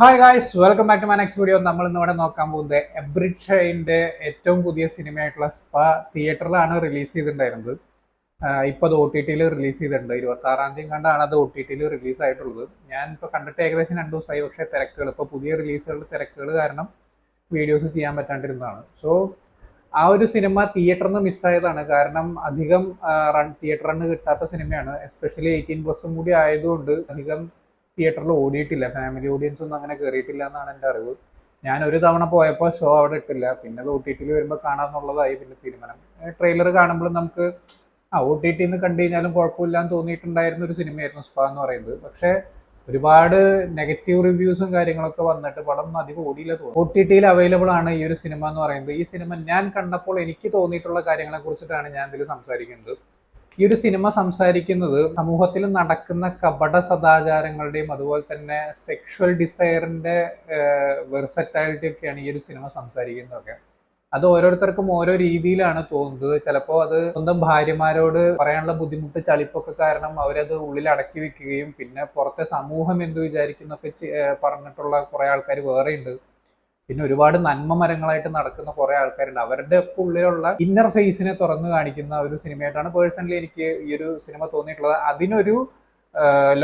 Hi guys, welcome back to my next video. നമ്മൾ ഇന്ന് ഇവിടെ നോക്കാൻ പോകുന്നത് എബ്രിഡ് ഷൈൻ്റെ ഏറ്റവും പുതിയ സിനിമയായിട്ടുള്ള സ്പ തിയേറ്ററിലാണ് റിലീസ് ചെയ്തിട്ടുണ്ടായിരുന്നത്. ഇപ്പോൾ അത് ഒ ടി ടിയിൽ റിലീസ് ചെയ്തിട്ടുണ്ട്. 26-ാം തീയതി കണ്ടാണ് അത് ഒ ടി ടിയിൽ റിലീസ് ആയിട്ടുള്ളത്. ഞാൻ ഇപ്പോൾ കണ്ടിട്ട് ഏകദേശം 2 ദിവസമായി. പക്ഷേ തിരക്കുകൾ, ഇപ്പോൾ പുതിയ റിലീസുകളുടെ തിരക്കുകൾ കാരണം വീഡിയോസ് ചെയ്യാൻ പറ്റാണ്ടിരുന്നതാണ്. സോ ആ ഒരു സിനിമ തിയേറ്ററിൽ നിന്ന് മിസ്സായതാണ്. കാരണം അധികം തിയേറ്റർ റണ്ണ് കിട്ടാത്ത സിനിമയാണ്. എസ്പെഷ്യലി 18+ കൂടി ആയതുകൊണ്ട് അധികം തിയേറ്ററിൽ ഓടിയിട്ടില്ല. ഫാമിലി ഓഡിയൻസ് ഒന്നും അങ്ങനെ കയറിയിട്ടില്ല എന്നാണ് എൻ്റെ അറിവ്. ഞാൻ ഒരു തവണ പോയപ്പോൾ ഷോ അവിടെ ഇട്ടില്ല. പിന്നെ അത് ഒ ടി ടിയിൽ വരുമ്പോൾ കാണാമെന്നുള്ളതായി പിന്നെ തീരുമാനം. ട്രെയിലർ കാണുമ്പോൾ നമുക്ക് ഒ ടി ടിയിൽ നിന്ന് കണ്ടു കഴിഞ്ഞാലും കുഴപ്പമില്ല എന്ന് തോന്നിയിട്ടുണ്ടായിരുന്ന ഒരു സിനിമയായിരുന്നു സ്പ എന്ന് പറയുന്നത്. പക്ഷേ ഒരുപാട് നെഗറ്റീവ് റിവ്യൂസും കാര്യങ്ങളൊക്കെ വന്നിട്ട് പടം അധികം ഓടിയില്ല തോന്നുന്നു. ഒ ടി ടിയിൽ അവൈലബിൾ ആണ് ഈ ഒരു സിനിമ എന്ന് പറയുന്നത്. ഈ സിനിമ ഞാൻ കണ്ടപ്പോൾ എനിക്ക് തോന്നിയിട്ടുള്ള കാര്യങ്ങളെ കുറിച്ചിട്ടാണ് ഞാൻ ഇതിൽ സംസാരിക്കുന്നത്. ഈ ഒരു സിനിമ സംസാരിക്കുന്നത് സമൂഹത്തിൽ നടക്കുന്ന കപട സദാചാരങ്ങളുടെയും അതുപോലെ തന്നെ സെക്ഷൽ ഡിസയറിന്റെ വെർസറ്റൈലിറ്റി ഒക്കെയാണ് ഈ ഒരു സിനിമ സംസാരിക്കുന്നതൊക്കെ. അത് ഓരോരുത്തർക്കും ഓരോ രീതിയിലാണ് തോന്നുന്നത്. ചിലപ്പോൾ അത് സ്വന്തം ഭാര്യമാരോട് പറയാനുള്ള ബുദ്ധിമുട്ട്, ചളിപ്പൊക്കെ കാരണം അവരത് ഉള്ളിൽ അടക്കി വെക്കുകയും പിന്നെ പുറത്തെ സമൂഹം എന്ത് വിചാരിക്കുന്നൊക്കെ പറഞ്ഞിട്ടുള്ള കുറെ ആൾക്കാർ വേറെയുണ്ട്. പിന്നെ ഒരുപാട് നന്മ മരങ്ങളായിട്ട് നടക്കുന്ന കുറെ ആൾക്കാരുണ്ട്. അവരുടെ ഒക്കെ ഉള്ളിലുള്ള ഇന്നർ ഫേസിനെ തുറന്നു കാണിക്കുന്ന ഒരു സിനിമയായിട്ടാണ് പേഴ്സണലി എനിക്ക് ഈ ഒരു സിനിമ തോന്നിയിട്ടുള്ളത്. അതിനൊരു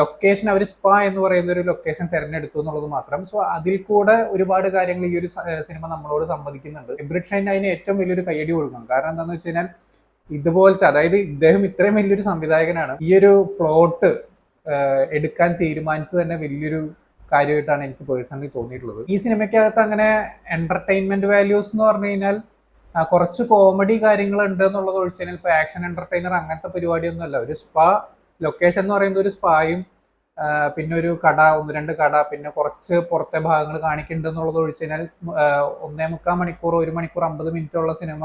ലൊക്കേഷൻ, അവർ സ്പാ എന്ന് പറയുന്ന ഒരു ലൊക്കേഷൻ തിരഞ്ഞെടുത്തു എന്നുള്ളത് മാത്രം. സോ അതിൽ കൂടെ ഒരുപാട് കാര്യങ്ങൾ ഈ ഒരു സിനിമ നമ്മളോട് സംവദിക്കുന്നുണ്ട്. എബ്രിഡ് ഷൈൻ അതിന് ഏറ്റവും വലിയൊരു കയ്യടി കൊടുക്കണം. കാരണം എന്താണെന്ന് വെച്ച് കഴിഞ്ഞാൽ ഇതുപോലത്തെ, അതായത് ഇദ്ദേഹം ഇത്രയും വലിയൊരു സംവിധായകനാണ്, ഈ ഒരു പ്ലോട്ട് എടുക്കാൻ തീരുമാനിച്ചത് തന്നെ വലിയൊരു കാര്യമായിട്ടാണ് എനിക്ക് പേഴ്സണലി തോന്നിയിട്ടുള്ളത്. ഈ സിനിമയ്ക്കകത്ത് അങ്ങനെ എന്റർടൈൻമെന്റ് വാല്യൂസ് എന്ന് പറഞ്ഞു കഴിഞ്ഞാൽ കുറച്ച് കോമഡി കാര്യങ്ങൾ ഉണ്ട് എന്നുള്ളത് ഒഴിച്ച് കഴിഞ്ഞാൽ ഇപ്പോൾ ആക്ഷൻ എന്റർടൈനർ അങ്ങനത്തെ പരിപാടിയൊന്നും അല്ല. ഒരു സ്പാ ലൊക്കേഷൻ എന്ന് പറയുന്നത് ഒരു സ്പായും പിന്നെ ഒരു കട, 1-2 കട, പിന്നെ കുറച്ച് പുറത്തെ ഭാഗങ്ങൾ കാണിക്കുന്നുണ്ട് എന്നുള്ളത് ഒഴിച്ച് കഴിഞ്ഞാൽ 1.25 മണിക്കൂർ, 1 മണിക്കൂർ 50 മിനിറ്റ് ഉള്ള സിനിമ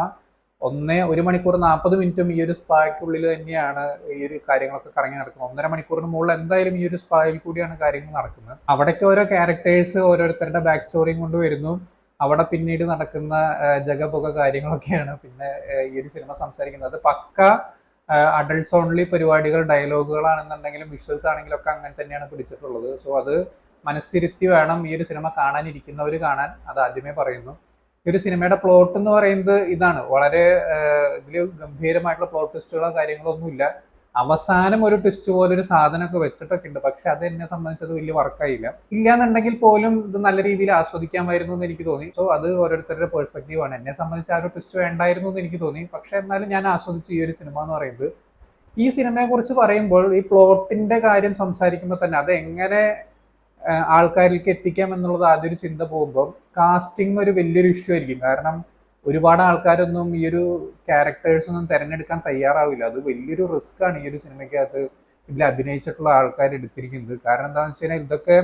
1 മണിക്കൂർ 40 മിനിറ്റും ഈ ഒരു സ്പായ്ക്കുള്ളിൽ തന്നെയാണ് ഈ ഒരു കാര്യങ്ങളൊക്കെ കറങ്ങി നടക്കുന്നത്. 1.5 മണിക്കൂറിന് മുകളിൽ എന്തായാലും ഈ ഒരു സ്പായിൽ കൂടിയാണ് കാര്യങ്ങൾ നടക്കുന്നത്. അവിടേക്ക് ഓരോ ക്യാരക്ടേഴ്സ് ഓരോരുത്തരുടെ ബാക്ക് സ്റ്റോറിയും കൊണ്ട് വരുന്നു. അവിടെ പിന്നീട് നടക്കുന്ന ജഗപൊക കാര്യങ്ങളൊക്കെയാണ് പിന്നെ ഈ ഒരു സിനിമ സംസാരിക്കുന്നത്. അത് പക്ക അഡൾട്ട്സ് ഓൺലി പരിപാടികൾ, ഡയലോഗുകളാണെന്നുണ്ടെങ്കിലും വിഷ്വൽസ് ആണെങ്കിലും ഒക്കെ അങ്ങനെ തന്നെയാണ് പിടിച്ചിട്ടുള്ളത്. സോ അത് മനസ്സിരുത്തി വേണം ഈ ഒരു സിനിമ കാണാനിരിക്കുന്നവർ കാണാൻ. അത് ആദ്യമേ പറയുന്നു. ഈ ഒരു സിനിമയുടെ പ്ലോട്ട് എന്ന് പറയുന്നത് ഇതാണ്. വളരെ ഇതിൽ ഗംഭീരമായിട്ടുള്ള പ്ലോട്ട് ട്വിസ്റ്റുകളോ കാര്യങ്ങളോ ഒന്നുമില്ല. അവസാനം ഒരു ട്വിസ്റ്റ് പോലെ ഒരു സാധനമൊക്കെ വെച്ചിട്ടൊക്കെ ഉണ്ട്. പക്ഷെ അത് എന്നെ സംബന്ധിച്ചത് വലിയ വർക്കായില്ല. ഇല്ലാന്നുണ്ടെങ്കിൽ പോലും ഇത് നല്ല രീതിയിൽ ആസ്വദിക്കാമായിരുന്നു എന്ന് എനിക്ക് തോന്നി. സോ അത് ഓരോരുത്തരുടെ പേഴ്സ്പെക്റ്റീവ് ആണ്. എന്നെ സംബന്ധിച്ച് ആ ഒരു ട്വിസ്റ്റ് വേണ്ടായിരുന്നു എന്ന് എനിക്ക് തോന്നി. പക്ഷെ എന്നാലും ഞാൻ ആസ്വദിച്ചു ഈ ഒരു സിനിമ എന്ന് പറയുന്നത്. ഈ സിനിമയെ കുറിച്ച് പറയുമ്പോൾ ഈ പ്ലോട്ടിന്റെ കാര്യം സംസാരിക്കുമ്പോൾ തന്നെ അത് എങ്ങനെ ആൾക്കാരിലേക്ക് എത്തിക്കാം എന്നുള്ളത് ആദ്യം ഒരു ചിന്ത പോകുമ്പോൾ കാസ്റ്റിംഗ് ഒരു വലിയൊരു ഇഷ്യൂ ആയിരിക്കും. കാരണം ഒരുപാട് ആൾക്കാരൊന്നും ഈ ഒരു ക്യാരക്ടേഴ്സ് ഒന്നും തിരഞ്ഞെടുക്കാൻ തയ്യാറാവില്ല. അത് വലിയൊരു റിസ്ക് ആണ് ഈ ഒരു സിനിമയ്ക്കകത്ത് ഇതിൽ അഭിനയിച്ചിട്ടുള്ള ആൾക്കാർ എടുത്തിരിക്കുന്നത്. കാരണം എന്താണെന്ന് വെച്ച് കഴിഞ്ഞാൽ ഇതൊക്കെ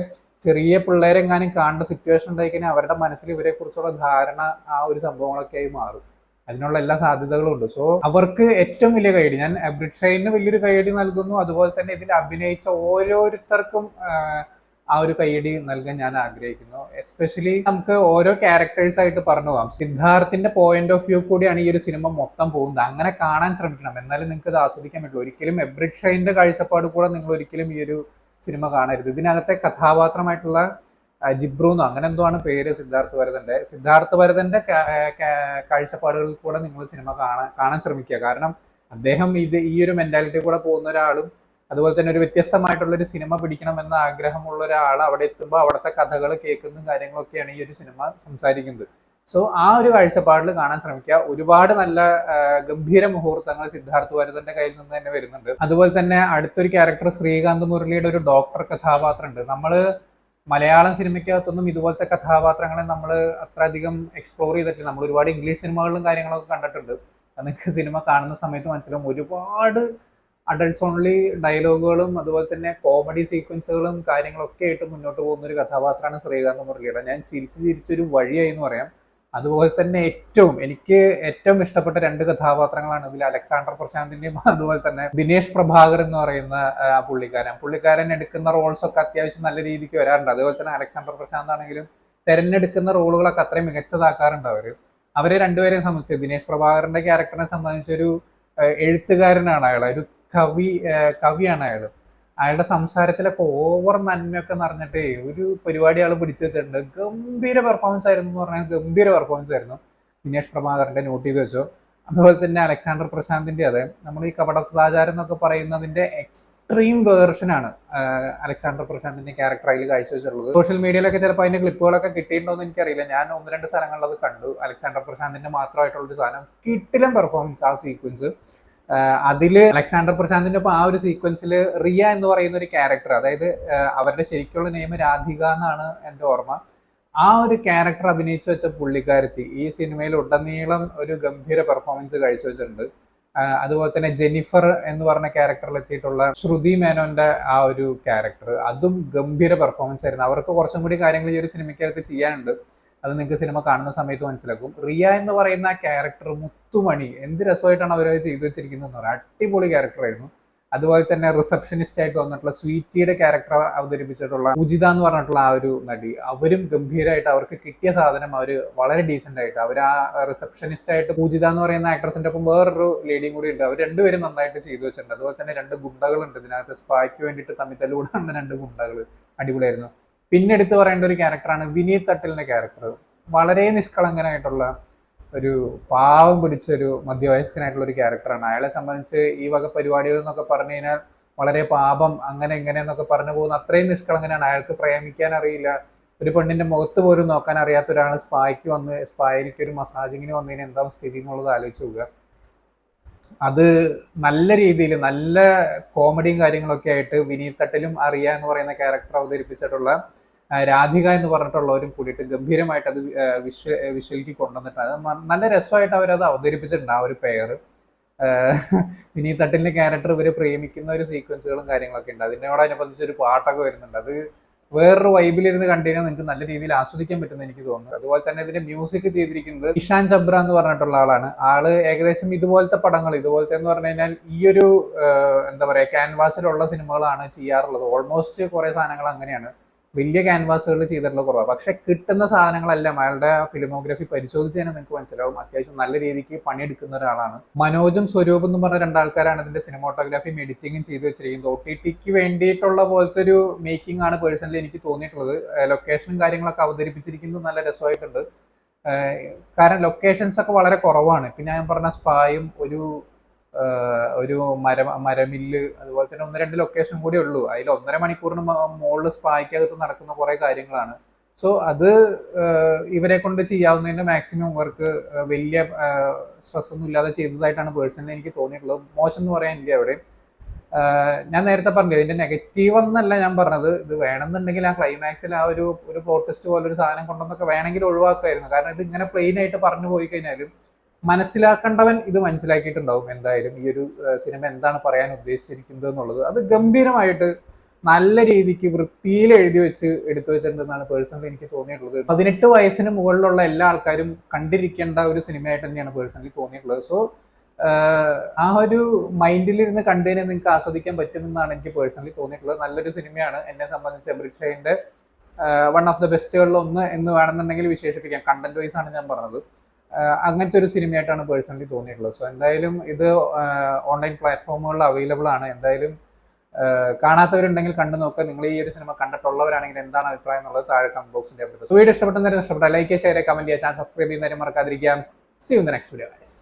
ചെറിയ പിള്ളേരെങ്ങാനും കാണേണ്ട സിറ്റുവേഷൻ ഉണ്ടായി കഴിഞ്ഞാൽ അവരുടെ മനസ്സിൽ ഇവരെ കുറിച്ചുള്ള ധാരണ ആ ഒരു സംഭവങ്ങളൊക്കെ ആയി മാറും. അതിനുള്ള എല്ലാ സാധ്യതകളും ഉണ്ട്. സോ അവർക്ക് ഏറ്റവും വലിയ കൈയടി, ഞാൻ എബ്രിഡ് ഷൈനിന് വലിയൊരു കൈയടി നൽകുന്നു. അതുപോലെ തന്നെ ഇതിൽ അഭിനയിച്ച ഓരോരുത്തർക്കും ആ ഒരു കൈയടി നൽകാൻ ഞാൻ ആഗ്രഹിക്കുന്നു. എസ്പെഷ്യലി നമുക്ക് ഓരോ ക്യാരക്ടേഴ്സ് ആയിട്ട് പറഞ്ഞു പോകാം. സിദ്ധാർത്ഥിന്റെ പോയിന്റ് ഓഫ് വ്യൂ കൂടിയാണ് ഈ ഒരു സിനിമ മൊത്തം പോകുന്നത്. അങ്ങനെ കാണാൻ ശ്രമിക്കണം, എന്നാലും നിങ്ങൾക്ക് ഇത് ആസ്വദിക്കാൻ പറ്റുള്ളൂ. ഒരിക്കലും എബ്രിഡ് ഷൈന്റെ കാഴ്ചപ്പാട് കൂടെ നിങ്ങൾ ഒരിക്കലും ഈ ഒരു സിനിമ കാണരുത്. ഇതിനകത്തെ കഥാപാത്രമായിട്ടുള്ള ജിബ്രൂന്നോ അങ്ങനെ എന്തോ ആണ് പേര് സിദ്ധാർത്ഥ ഭരതന്റെ കാഴ്ചപ്പാടുകളിൽ കൂടെ നിങ്ങൾ സിനിമ കാണാൻ ശ്രമിക്കുക. കാരണം അദ്ദേഹം ഈ ഒരു മെന്റാലിറ്റി കൂടെ പോകുന്ന ഒരാളും അതുപോലെ തന്നെ ഒരു വ്യത്യസ്തമായിട്ടുള്ള ഒരു സിനിമ പിടിക്കണമെന്ന ആഗ്രഹമുള്ള ഒരാൾ അവിടെ എത്തുമ്പോൾ അവിടുത്തെ കഥകൾ കേൾക്കുന്ന കാര്യങ്ങളൊക്കെയാണ് ഈ ഒരു സിനിമ സംസാരിക്കുന്നത്. സോ ആ ഒരു കാഴ്ചപ്പാടിൽ കാണാൻ ശ്രമിക്കുക. ഒരുപാട് നല്ല ഗംഭീര മുഹൂർത്തങ്ങൾ സിദ്ധാർത്ഥ ഭരതന്റെ കയ്യിൽ നിന്ന് തന്നെ വരുന്നുണ്ട്. അതുപോലെ തന്നെ അടുത്തൊരു ക്യാരക്ടർ ശ്രീകാന്ത് മുരളിയുടെ ഒരു ഡോക്ടർ കഥാപാത്രം ഉണ്ട്. നമ്മള് മലയാളം സിനിമയ്ക്കകത്തൊന്നും ഇതുപോലത്തെ കഥാപാത്രങ്ങളെ നമ്മൾ അത്ര അധികം എക്സ്പ്ലോർ ചെയ്തിട്ടില്ല. നമ്മൾ ഒരുപാട് ഇംഗ്ലീഷ് സിനിമകളിലും കാര്യങ്ങളൊക്കെ കണ്ടിട്ടുണ്ട്. നിങ്ങൾക്ക് സിനിമ കാണുന്ന സമയത്ത് മനസ്സിലാവും ഒരുപാട് അഡൾട്ട്സ് ഓൺലി ഡയലോഗുകളും അതുപോലെ തന്നെ കോമഡി സീക്വൻസുകളും കാര്യങ്ങളൊക്കെ ആയിട്ട് മുന്നോട്ട് പോകുന്ന ഒരു കഥാപാത്രമാണ് ശ്രീകാന്ത് മുരളിയുടെ. ഞാൻ ചിരിച്ചൊരു വഴിയായി എന്ന് പറയാം. അതുപോലെ തന്നെ എനിക്ക് ഏറ്റവും ഇഷ്ടപ്പെട്ട 2 കഥാപാത്രങ്ങളാണ് ഇതിൽ. അലക്സാണ്ടർ പ്രശാന്തിന്റെയും അതുപോലെ തന്നെ ദിനേശ് പ്രഭാകർ എന്ന് പറയുന്ന പുള്ളിക്കാരൻ എടുക്കുന്ന റോൾസ് ഒക്കെ അത്യാവശ്യം നല്ല രീതിക്ക് വരാറുണ്ട്. അതുപോലെ തന്നെ അലക്സാണ്ടർ പ്രശാന്ത് ആണെങ്കിലും തിരഞ്ഞെടുക്കുന്ന റോളുകളൊക്കെ അത്രയും മികച്ചതാക്കാറുണ്ട് അവരെ രണ്ടുപേരെയും സംബന്ധിച്ച്. ദിനേശ് പ്രഭാകറിന്റെ ക്യാരക്ടറിനെ സംബന്ധിച്ചൊരു എഴുത്തുകാരനാണ് അയാൾ, ഒരു കവിയാണ് അയാൾ. അയാളുടെ സംസാരത്തിലൊക്കെ ഓവർ നന്മയൊക്കെ നിറഞ്ഞിട്ട് ഒരു പരിപാടി ആൾ പിടിച്ചു വെച്ചിട്ടുണ്ട്. ഗംഭീര പെർഫോമൻസ് ആയിരുന്നു എന്ന് പറഞ്ഞാൽ ഗംഭീര പെർഫോമൻസ് ആയിരുന്നു. ദിനേഷ് പ്രഭാകറിന്റെ നോട്ട് ചെയ്ത് വെച്ചോ. അതുപോലെ തന്നെ അലക്സാണ്ടർ പ്രശാന്തിന്റെ അതെ, നമ്മൾ ഈ കപട സദാചാരം എന്നൊക്കെ പറയുന്നതിന്റെ എക്സ്ട്രീം വേർഷനാണ് അലക്സാണ്ടർ പ്രശാന്തിന്റെ ക്യാരക്ടർ അതിൽ കാഴ്ചവെച്ചിട്ടുള്ളത്. സോഷ്യൽ മീഡിയയിലൊക്കെ ചിലപ്പോൾ അതിന്റെ ക്ലിപ്പുകളൊക്കെ കിട്ടിയിട്ടുണ്ടോ എന്ന് എനിക്കറിയില്ല. ഞാൻ 1-2 സ്ഥലങ്ങളിൽ അത് കണ്ടു. അലക്സാണ്ടർ പ്രശാന്തിന്റെ മാത്രമായിട്ടുള്ളൊരു സാധനം കിട്ടില്ല പെർഫോമൻസ് ആ സീക്വൻസ്. അതില് അലക്സാണ്ടർ പ്രശാന്തിന്റെ ഒപ്പം ആ ഒരു സീക്വൻസിൽ റിയ എന്ന് പറയുന്ന ഒരു ക്യാരക്ടർ, അതായത് അവരുടെ ശരിക്കുള്ള നെയിം രാധിക എന്നാണ് എൻ്റെ ഓർമ്മ. ആ ഒരു ക്യാരക്ടർ അഭിനയിച്ചു വെച്ച പുള്ളിക്കാരത്തി ഈ സിനിമയിൽ ഉടനീളം ഒരു ഗംഭീര പെർഫോമൻസ് കാഴ്ചവെച്ചിട്ടുണ്ട്. അതുപോലെ തന്നെ ജെനിഫർ എന്ന് പറഞ്ഞ ക്യാരക്ടറിൽ എത്തിയിട്ടുള്ള ശ്രുതി മേനോന്റെ ആ ഒരു ക്യാരക്ടർ, അതും ഗംഭീര പെർഫോമൻസ് ആയിരുന്നു. അവർക്ക് കുറച്ചും കൂടി കാര്യങ്ങൾ ഈ ഒരു സിനിമയ്ക്കകത്ത് ചെയ്യാനുണ്ട്. അത് നിങ്ങൾക്ക് സിനിമ കാണുന്ന സമയത്ത് മനസ്സിലാക്കും. റിയ എന്ന് പറയുന്ന ആ ക്യാരക്ടർ മുത്തുമണി എന്ത് രസമായിട്ടാണ് അവരത് ചെയ്തു വെച്ചിരിക്കുന്നത് എന്ന് പറയാം. അടിപൊളി ക്യാരക്ടറായിരുന്നു. അതുപോലെ തന്നെ റിസപ്ഷനിസ്റ്റ് ആയിട്ട് വന്നിട്ടുള്ള സ്വീറ്റിയുടെ ക്യാരക്ടർ അവതരിപ്പിച്ചിട്ടുള്ള ഉജിത എന്ന് പറഞ്ഞിട്ടുള്ള ആ ഒരു നടി, അവരും ഗംഭീരമായിട്ട് അവർക്ക് കിട്ടിയ സാധനം അവർ വളരെ ഡീസെന്റ് ആയിട്ട് അവർ ആ റിസപ്ഷനിസ്റ്റ് ആയിട്ട് പൂജിത എന്ന് പറയുന്ന ആക്ട്രസിന്റെ ഒപ്പം വേറൊരു ലേഡിയും കൂടി ഉണ്ട്. അവർ രണ്ടുപേരും നന്നായിട്ട് ചെയ്തു വെച്ചിട്ടുണ്ട്. അതുപോലെ തന്നെ 2 ഗുണ്ടകളുണ്ട് ഇതിനകത്ത്, സ്പായ്ക്ക് വേണ്ടിയിട്ട് തമ്മിത്തല്ല് വന്ന 2 ഗുണ്ടകൾ അടിപൊളിയായിരുന്നു. പിന്നെ എടുത്തു പറയേണ്ട ഒരു ക്യാരക്ടറാണ് വിനീത് തട്ടിലിന്റെ ക്യാരക്ടർ. വളരെ നിഷ്കളങ്കനായിട്ടുള്ള ഒരു പാവം പിടിച്ചൊരു മധ്യവയസ്കനായിട്ടുള്ള ഒരു ക്യാരക്ടറാണ്. അയാളെ സംബന്ധിച്ച് ഈ വക പരിപാടികൾ എന്നൊക്കെ പറഞ്ഞു കഴിഞ്ഞാൽ വളരെ പാപം, അങ്ങനെ എങ്ങനെ എന്നൊക്കെ പറഞ്ഞു പോകുന്ന അത്രയും നിഷ്കളങ്കനാണ്. അയാൾക്ക് പ്രേമിക്കാൻ അറിയില്ല, ഒരു പെണ്ണിന്റെ മുഖത്ത് പോലും നോക്കാൻ അറിയാത്ത ഒരാൾ സ്പായിലേക്ക് ഒരു മസാജിങ്ങിന് വന്നതിന് എന്താ സ്ഥിതി എന്നുള്ളത് ആലോചിച്ച് നോക്കുക. അത് നല്ല രീതിയിൽ നല്ല കോമഡിയും കാര്യങ്ങളൊക്കെ ആയിട്ട് വിനീത് തട്ടിലും അറിയ എന്ന് പറയുന്ന ക്യാരക്ടർ അവതരിപ്പിച്ചിട്ടുള്ള രാധിക എന്ന് പറഞ്ഞിട്ടുള്ളവരും കൂടിയിട്ട് ഗംഭീരമായിട്ട് അത് വിഷ്വലിക്ക് കൊണ്ടുവന്നിട്ട് അത് നല്ല രസമായിട്ട് അവരത് അവതരിപ്പിച്ചിട്ടുണ്ട് ആ ഒരു പെയർ. വിനീത് തട്ടിലിന്റെ ക്യാരക്ടർ ഇവര് പ്രേമിക്കുന്ന ഒരു സീക്വൻസുകളും കാര്യങ്ങളൊക്കെ ഉണ്ട്. അതിനോടനുബന്ധിച്ച് ഒരു പാട്ടൊക്കെ വരുന്നുണ്ട്. അത് വേറൊരു വൈബിലിരുന്ന് കണ്ടുകഴിഞ്ഞാൽ നിങ്ങൾക്ക് നല്ല രീതിയിൽ ആസ്വദിക്കാൻ പറ്റുമെന്ന് എനിക്ക് തോന്നുന്നു. അതുപോലെ തന്നെ ഇതിന്റെ മ്യൂസിക് ചെയ്തിരിക്കുന്നത് ഇഷാൻ ചബ്ര എന്ന് പറഞ്ഞിട്ടുള്ള ആളാണ്. ആള് ഏകദേശം ഇതുപോലത്തെ പടങ്ങൾ, ഇതുപോലത്തെ എന്ന് പറഞ്ഞു കഴിഞ്ഞാൽ ഈ ഒരു എന്താ പറയാ ക്യാൻവാസിലുള്ള സിനിമകളാണ് ചെയ്യാറുള്ളത്. ഓൾമോസ്റ്റ് കുറെ സാധനങ്ങൾ അങ്ങനെയാണ്, വലിയ ക്യാൻവാസുകൾ ചെയ്തിട്ടുള്ള കുറവാണ്. പക്ഷെ കിട്ടുന്ന സാധനങ്ങളെല്ലാം അയാളുടെ ഫിലിമോഗ്രഫി പരിശോധിച്ച് തന്നെ നിങ്ങൾക്ക് മനസ്സിലാവും അത്യാവശ്യം നല്ല രീതിക്ക് പണിയെടുക്കുന്ന ഒരാളാണ്. മനോജും സ്വരൂപ് എന്ന് പറഞ്ഞ 2 ആൾക്കാരാണ് ഇതിന്റെ സിനിമോട്ടോഗ്രാഫിയും എഡിറ്റിങ്ങും ചെയ്തു വെച്ചിരിക്കുന്നത്. OTTക്ക് വേണ്ടിയിട്ടുള്ള പോലത്തെ ഒരു മേക്കിംഗ് ആണ് പേഴ്സണലി എനിക്ക് തോന്നിയിട്ടുള്ളത്. ലൊക്കേഷനും കാര്യങ്ങളൊക്കെ അവതരിപ്പിച്ചിരിക്കുന്നത് നല്ല രസമായിട്ടുണ്ട്. കാരണം ലൊക്കേഷൻസ് ഒക്കെ വളരെ കുറവാണ്. പിന്നെ ഞാൻ പറഞ്ഞ സ്പായും ഒരു മരമില്ല്, അതുപോലെ തന്നെ 1-2 ലൊക്കേഷൻ കൂടി ഉള്ളൂ. അതിൽ 1.5 മണിക്കൂറിന് മുകളിൽ സ്പായ്ക്കകത്ത് നടക്കുന്ന കുറെ കാര്യങ്ങളാണ്. സോ അത് ഇവരെ കൊണ്ട് ചെയ്യാവുന്നതിന്റെ മാക്സിമം വർക്ക് വലിയ സ്ട്രെസ് ഒന്നും ഇല്ലാതെ ചെയ്തതായിട്ടാണ് പേഴ്സണലി എനിക്ക് തോന്നിയിട്ടുള്ളത്. മോശം എന്ന് പറയാൻ ഇല്ല അവിടെ. ഞാൻ നേരത്തെ പറഞ്ഞു ഇതിന്റെ നെഗറ്റീവ് എന്നല്ല ഞാൻ പറഞ്ഞത്. ഇത് വേണമെന്നുണ്ടെങ്കിൽ ആ ക്ലൈമാക്സിൽ ആ ഒരു പ്ലോട്ട് ട്വിസ്റ്റ് പോലെ ഒരു സാധനം കൊണ്ടൊന്നൊക്കെ വേണമെങ്കിൽ ഒഴിവാക്കുമായിരുന്നു. കാരണം ഇത് ഇങ്ങനെ പ്ലെയിൻ ആയിട്ട് പറഞ്ഞു പോയി കഴിഞ്ഞാലും മനസ്സിലാക്കേണ്ടവൻ ഇത് മനസ്സിലാക്കിയിട്ടുണ്ടാവും എന്തായാലും ഈ ഒരു സിനിമ എന്താണ് പറയാൻ ഉദ്ദേശിച്ചിരിക്കുന്നത് എന്നുള്ളത്. അത് ഗംഭീരമായിട്ട് നല്ല രീതിക്ക് വൃത്തിയിൽ എഴുതി വെച്ച് എടുത്തു വെച്ചിട്ടുണ്ടെന്നാണ് പേഴ്സണലി എനിക്ക് തോന്നിയിട്ടുള്ളത്. 18 വയസ്സിന് മുകളിലുള്ള എല്ലാ ആൾക്കാരും കണ്ടിരിക്കേണ്ട ഒരു സിനിമയായിട്ട് തന്നെയാണ് പേഴ്സണലി തോന്നിയിട്ടുള്ളത്. സോ ആ ഒരു മൈൻഡിലിരുന്ന് കണ്ടുകഴിഞ്ഞാൽ നിങ്ങൾക്ക് ആസ്വദിക്കാൻ പറ്റുമെന്നാണ് എനിക്ക് പേഴ്സണലി തോന്നിയിട്ടുള്ളത്. നല്ലൊരു സിനിമയാണ്. എന്നെ സംബന്ധിച്ച് എബ്രിക്ഷയുടെ വൺ ഓഫ് ദ ബെസ്റ്റുകളിൽ ഒന്ന് എന്ന് വേണമെന്നുണ്ടെങ്കിൽ വിശേഷിപ്പിക്കാം. കണ്ടന്റ് വൈസ് ആണ് ഞാൻ പറഞ്ഞത്. അങ്ങനത്തെ ഒരു സിനിമയായിട്ടാണ് പേഴ്സണലി തോന്നിയിട്ടുള്ളത്. സോ എന്തായാലും ഇത് ഓൺലൈൻ പ്ലാറ്റ്ഫോമുകളിൽ അവൈലബിൾ ആണ്. എന്തായാലും കാണാത്തവരുണ്ടെങ്കിൽ കണ്ടു നോക്കുക. നിങ്ങൾ ഈ ഒരു സിനിമ കണ്ടിട്ടുള്ളവരാണെങ്കിൽ എന്താണ് അഭിപ്രായം എന്നുള്ളത് താഴെ കമന്റ് ബോക്സിന്റെ വീഡിയോ ഇഷ്ടപ്പെട്ട ലൈക്ക്, ഷെയർ, കമന്റ് ചെയ്യുക, ചാനൽ സബ്സ്ക്രൈബ് ചെയ്യുന്നവരെ മറക്കാതിരിക്കാം. See you in the next video, guys.